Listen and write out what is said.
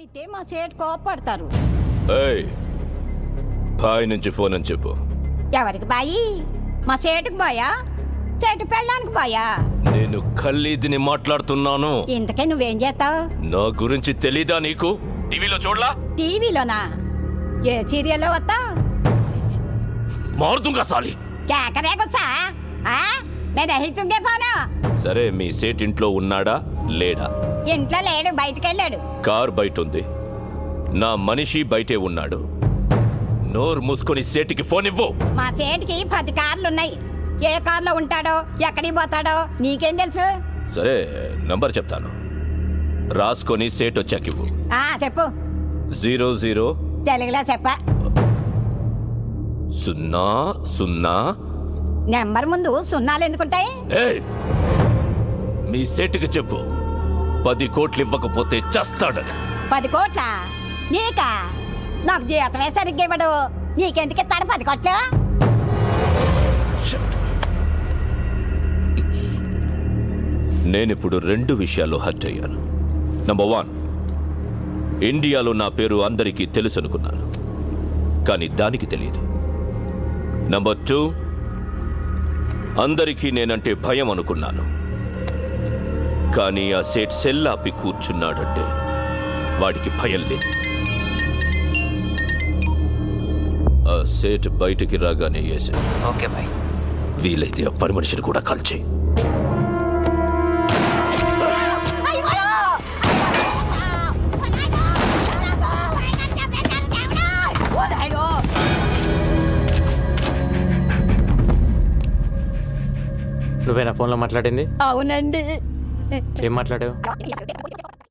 ఇస్తే మా సేటు కోపడతారు. ఏయ్, బాయ్ నుంచి ఫోన్ అని చెప్పు. ఎవరికి బాయి? మా సేటుకు బాయా, సేటు పెళ్ళడానికి బాయా? నేను ఖల్లీదిని మాట్లాడుతున్నాను. ఇంతకే నువ్వేం చేస్తావు? నా గురించి తెలీదా నీకు? టీవీలో చూడలా? టీవీలోనా? ఏ సీరియల్లో వస్తావు? మారుతుంగా సాలి. కేకరే గుచ్చా నేను దహితుంగే పోను. సరే, మీ సేట్ ఇంట్లో ఉన్నాడా లేడా? ఇంట్లో లేడు, బయటికి వెళ్ళాడు. కార్ బయట ఉంది, నా మనిషి బయటే ఉన్నాడు. నోరు మూసుకొని సేటికి ఫోన్ ఇవ్వు. మా సేటుకి 10 కార్లున్నాయి. ఏ కార్లో ఉంటాడో ఎక్కడికి పోతాడో నీకేం తెలుసు? సరే, నంబర్ చెప్తాను, రాసుకొని సేట్ వచ్చాక ఇవ్వు. చెప్పు. 00 తెలుగులో చెప్పా. 00. నెంబర్ ముందు సున్నాలు ఎందుకుంటాయి? ఏయ్, మీ సేటుకి చెప్పు, 10 కోట్లు ఇవ్వకపోతే చస్తాడు. 10 కోట్ల నీకా? నాకు జీతమే సరిగ్గా ఇవ్వడు, నీకెందుకు ఇస్తాడు 10 కోట్లు? నేనిప్పుడు 2 విషయాల్లో హర్ట్ అయ్యాను. నంబర్ 1, ఇండియాలో నా పేరు అందరికీ తెలుసు అనుకున్నాను, కానీ దానికి తెలియదు. నంబర్ 2, అందరికీ నేనంటే భయం అనుకున్నాను, కానీ ఆ సేట్ సెల్లాపి కూర్చున్నాడంటే వాడికి భయం లేదు. ఆ సేట్ బయటికి రాగానే వేసా. Okay bye. వీలైతే ఆ పని మనిషిని కూడా కాల్చే. నువ్వేనా ఫోన్లో మాట్లాడింది? అవునండి. ఏం మాట్లాడావు?